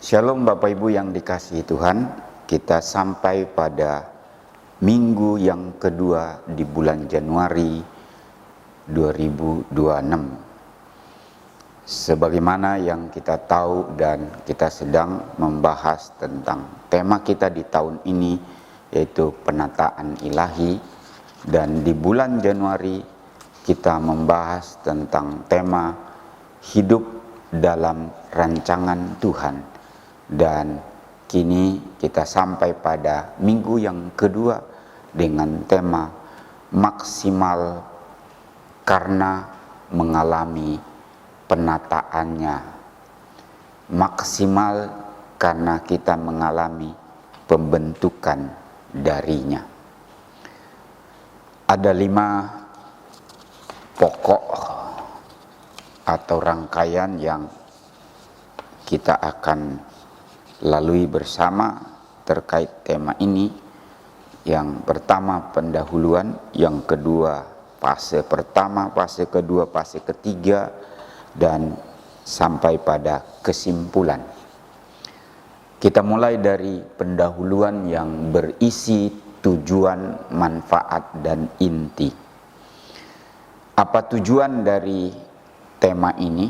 Shalom Bapak Ibu yang dikasihi Tuhan, kita sampai pada minggu yang kedua di bulan Januari 2026. Sebagaimana yang kita tahu dan kita sedang membahas tentang tema kita di tahun ini, yaitu penataan ilahi. Dan di bulan Januari kita membahas tentang tema hidup dalam rancangan Tuhan. Dan kini kita sampai pada minggu yang kedua dengan tema maksimal karena mengalami penataannya. Maksimal karena kita mengalami pembentukan darinya. Ada 5 pokok atau rangkaian yang kita akan lalui bersama terkait tema ini. Yang pertama pendahuluan, yang kedua fase pertama, fase kedua, fase ketiga, dan sampai pada kesimpulan. Kita mulai dari pendahuluan yang berisi tujuan, manfaat, dan inti. Apa tujuan dari tema ini?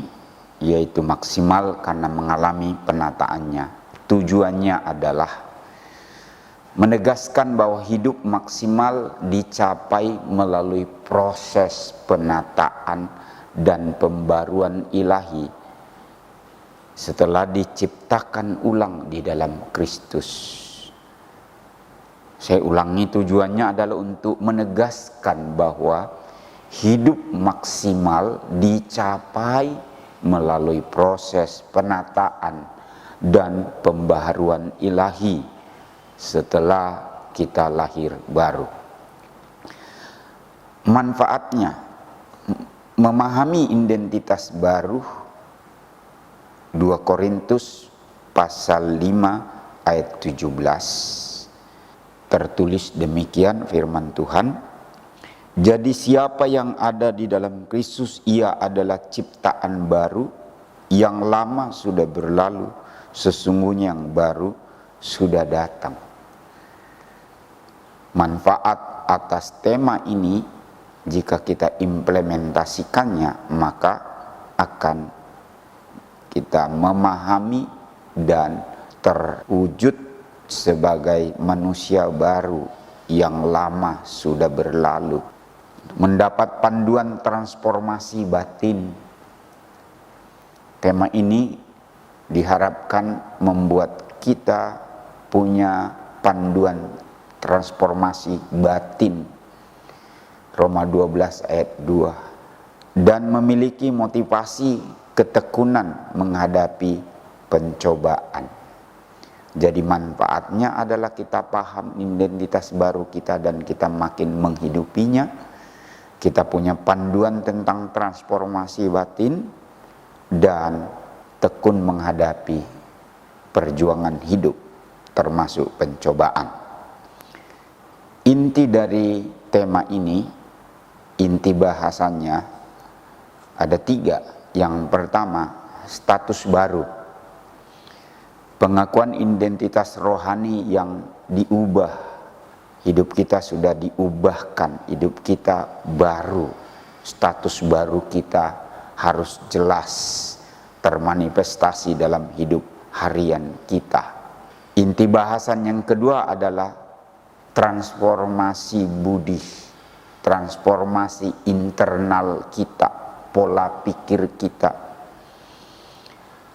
Yaitu maksimal karena mengalami penataannya. Tujuannya adalah menegaskan bahwa hidup maksimal dicapai melalui proses penataan dan pembaruan ilahi setelah diciptakan ulang di dalam Kristus. Saya ulangi, tujuannya adalah untuk menegaskan bahwa hidup maksimal dicapai melalui proses penataan dan pembaharuan ilahi setelah kita lahir baru. Manfaatnya, memahami identitas baru. 2 Korintus pasal 5 ayat 17 tertulis demikian firman Tuhan, jadi siapa yang ada di dalam Kristus, ia adalah ciptaan baru, yang lama sudah berlalu, sesungguhnya yang baru sudah datang. Manfaat atas tema ini, jika kita implementasikannya, maka akan kita memahami dan terwujud sebagai manusia baru yang lama sudah berlalu. Mendapat panduan transformasi batin. Tema ini diharapkan membuat kita punya panduan transformasi batin. Roma 12 ayat 2. Dan memiliki motivasi ketekunan menghadapi pencobaan. Jadi manfaatnya adalah kita paham identitas baru kita dan kita makin menghidupinya. Kita punya panduan tentang transformasi batin dan tekun menghadapi perjuangan hidup termasuk pencobaan. Inti dari tema ini, inti bahasannya ada 3. Yang pertama, status baru. Pengakuan identitas rohani yang diubah. Hidup kita sudah diubahkan, hidup kita baru. Status baru kita harus jelas termanifestasi dalam hidup harian kita. Inti bahasan yang kedua adalah transformasi budi, transformasi internal kita, pola pikir kita,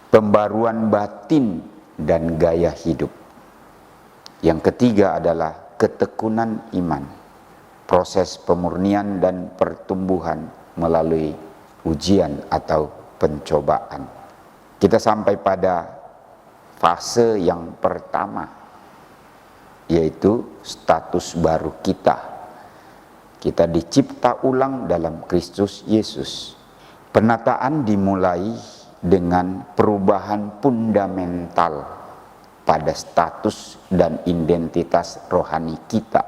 pembaruan batin dan gaya hidup. Yang ketiga adalah ketekunan iman, proses pemurnian dan pertumbuhan melalui ujian atau pencobaan. Kita sampai pada fase yang pertama, yaitu status baru kita. Kita dicipta ulang dalam Kristus Yesus. Penataan dimulai dengan perubahan fundamental pada status dan identitas rohani kita.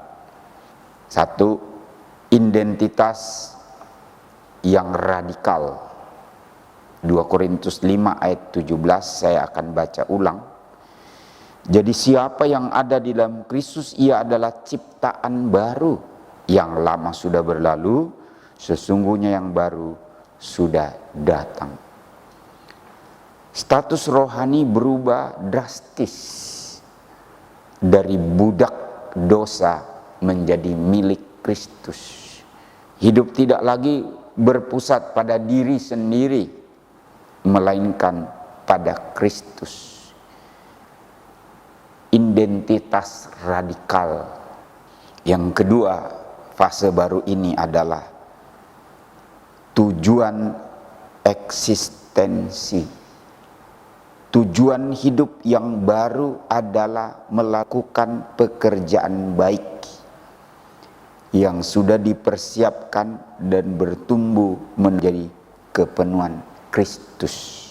1. Identitas yang radikal. 2 Korintus 5 ayat 17 saya akan baca ulang. Jadi siapa yang ada di dalam Kristus, ia adalah ciptaan baru. Yang lama sudah berlalu, sesungguhnya yang baru sudah datang. Status rohani berubah drastis dari budak dosa menjadi milik Kristus. Hidup tidak lagi berpusat pada diri sendiri, melainkan pada Kristus. Identitas radikal. Yang kedua, fase baru ini adalah tujuan eksistensi. Tujuan hidup yang baru adalah melakukan pekerjaan baik yang sudah dipersiapkan dan bertumbuh menjadi kepenuhan Kristus.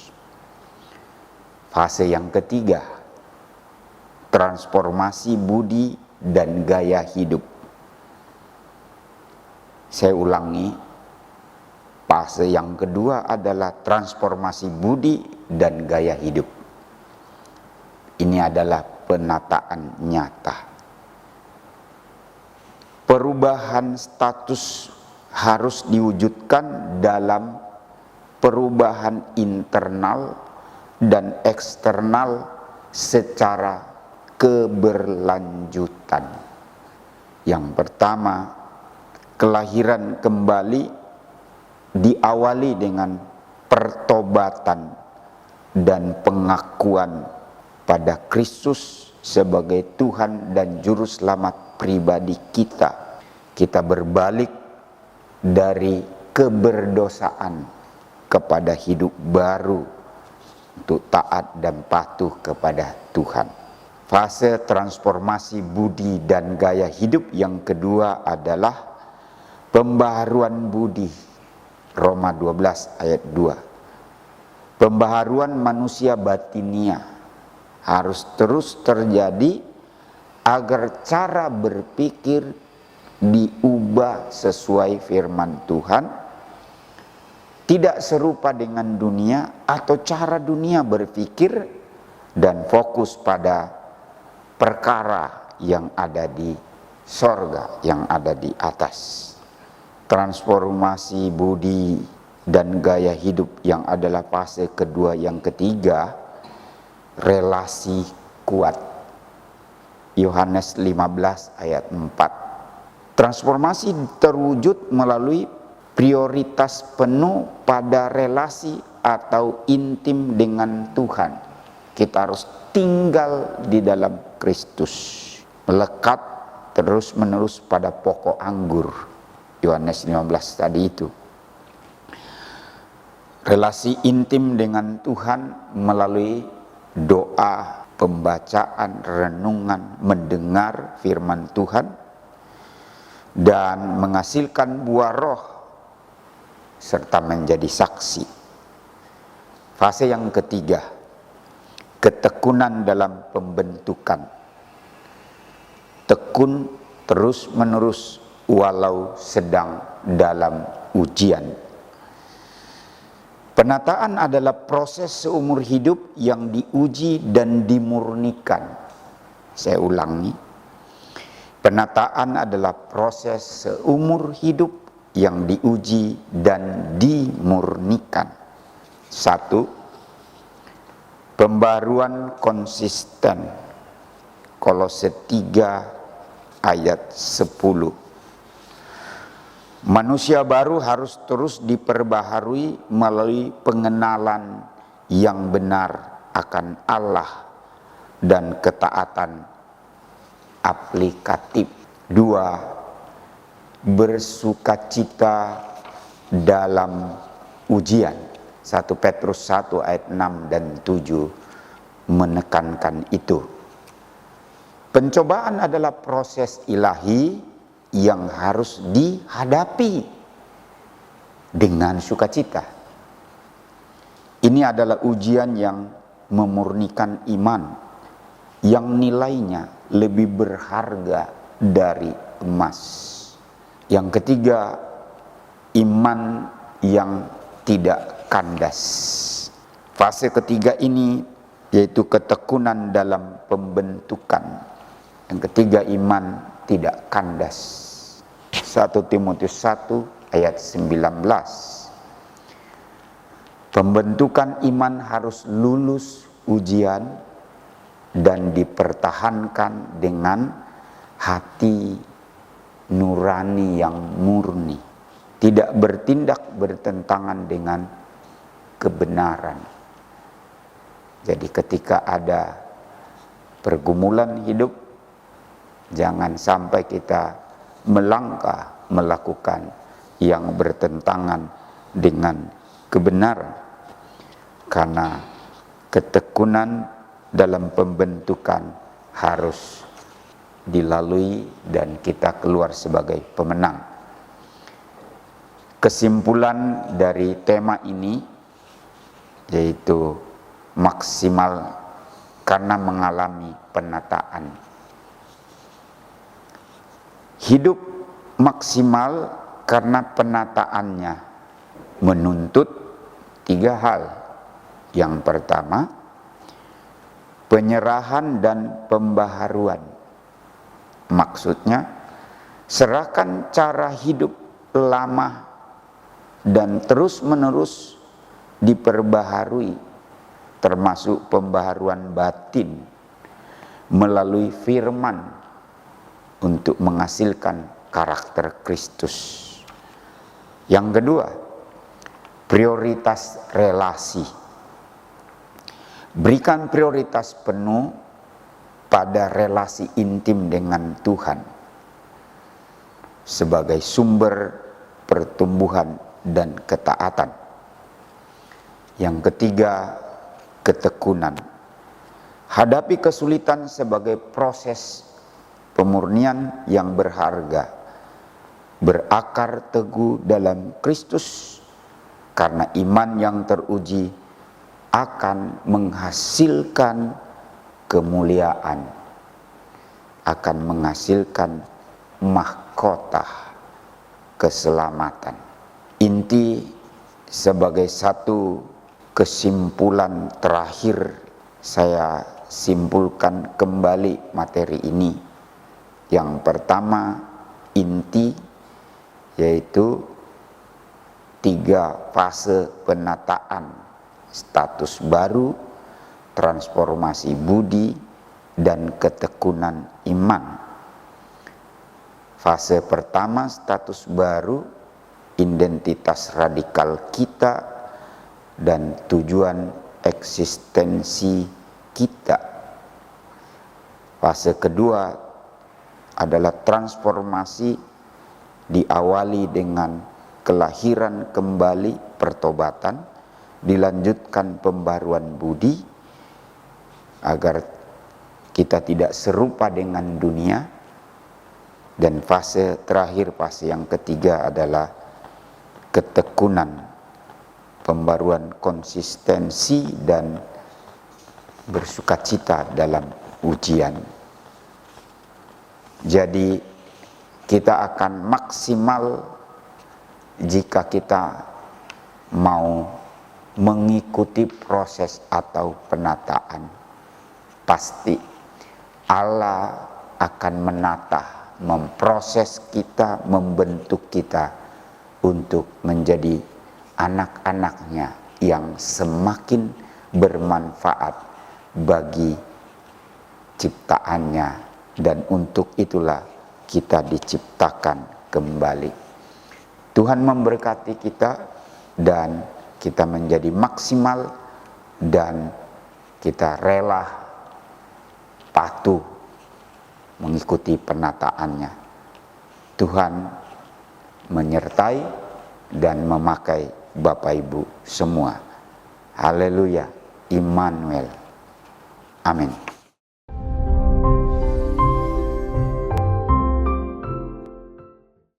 Fase yang ketiga, transformasi budi dan gaya hidup. Saya ulangi, fase yang kedua adalah transformasi budi dan gaya hidup. Ini adalah penataan nyata. Perubahan status harus diwujudkan dalam perubahan internal dan eksternal secara keberlanjutan. Yang pertama, kelahiran kembali diawali dengan pertobatan dan pengakuan pada Kristus sebagai Tuhan dan Juru Selamat pribadi kita. Kita berbalik dari keberdosaan kepada hidup baru untuk taat dan patuh kepada Tuhan. Fase transformasi budi dan gaya hidup yang kedua adalah pembaharuan budi. Roma 12 ayat 2. Pembaharuan manusia batinia harus terus terjadi agar cara berpikir diubah sesuai firman Tuhan, tidak serupa dengan dunia atau cara dunia berpikir, dan fokus pada perkara yang ada di sorga, yang ada di atas. Transformasi budi dan gaya hidup yang adalah fase kedua yang ketiga, relasi kuat. Yohanes 15 ayat 4. Transformasi terwujud melalui prioritas penuh pada relasi atau intim dengan Tuhan. Kita harus tinggal di dalam Kristus, melekat terus menerus pada pokok anggur. Yohanes 15 tadi itu. Relasi intim dengan Tuhan melalui doa, pembacaan, renungan, mendengar firman Tuhan, dan menghasilkan buah roh serta menjadi saksi. Fase yang ketiga, ketekunan dalam pembentukan. Tekun terus menerus walau sedang dalam ujian. Penataan adalah proses seumur hidup yang diuji dan dimurnikan. Saya ulangi. Penataan adalah proses seumur hidup yang diuji dan dimurnikan. 1. Pembaruan konsisten. Kolose 3 ayat 10. Manusia baru harus terus diperbaharui melalui pengenalan yang benar akan Allah dan ketaatan aplikatif. 2. Bersukacita dalam ujian. 1 Petrus 1 ayat 6 dan 7 menekankan itu. Pencobaan adalah proses ilahi yang harus dihadapi dengan sukacita. Ini adalah ujian yang memurnikan iman, yang nilainya lebih berharga dari emas. Yang ketiga, iman yang tidak kandas. Fase ketiga ini yaitu ketekunan dalam pembentukan. Yang ketiga, iman tidak kandas. 1 Timotius 1 ayat 19. Pembentukan iman harus lulus ujian dan dipertahankan dengan hati nurani yang murni, tidak bertindak bertentangan dengan kebenaran. Jadi ketika ada pergumulan hidup, jangan sampai kita melangkah melakukan yang bertentangan dengan kebenaran. Karena ketekunan dalam pembentukan harus dilalui dan kita keluar sebagai pemenang. Kesimpulan dari tema ini yaitu maksimal karena mengalami penataan. Hidup maksimal karena penataannya menuntut 3 hal. Yang pertama, penyerahan dan pembaharuan. Maksudnya, serahkan cara hidup lama dan terus-menerus diperbaharui, termasuk pembaharuan batin melalui firman untuk menghasilkan karakter Kristus. Yang kedua, prioritas relasi. Berikan prioritas penuh pada relasi intim dengan Tuhan sebagai sumber pertumbuhan dan ketaatan. Yang ketiga, ketekunan. Hadapi kesulitan sebagai proses pemurnian yang berharga, berakar teguh dalam Kristus, karena iman yang teruji akan menghasilkan kemuliaan, akan menghasilkan mahkota keselamatan. Inti sebagai satu kesimpulan terakhir, saya simpulkan kembali materi ini. Yang pertama, inti yaitu 3 fase penataan: status baru, transformasi budi, dan ketekunan iman. Fase pertama, status baru, identitas radikal kita dan tujuan eksistensi kita. Fase kedua adalah transformasi, diawali dengan kelahiran kembali, pertobatan, dilanjutkan pembaruan budi agar kita tidak serupa dengan dunia, dan fase terakhir, fase yang ketiga adalah ketekunan, pembaruan konsistensi dan bersukacita dalam ujian. Jadi kita akan maksimal jika kita mau mengikuti proses atau penataan. Pasti Allah akan menata, memproses kita, membentuk kita untuk menjadi anak-anaknya yang semakin bermanfaat bagi ciptaannya, dan untuk itulah kita diciptakan kembali. Tuhan memberkati kita dan kita menjadi maksimal dan kita rela patuh mengikuti penataannya. Tuhan menyertai dan memakai Bapak Ibu semua. Haleluya, Immanuel. Amin.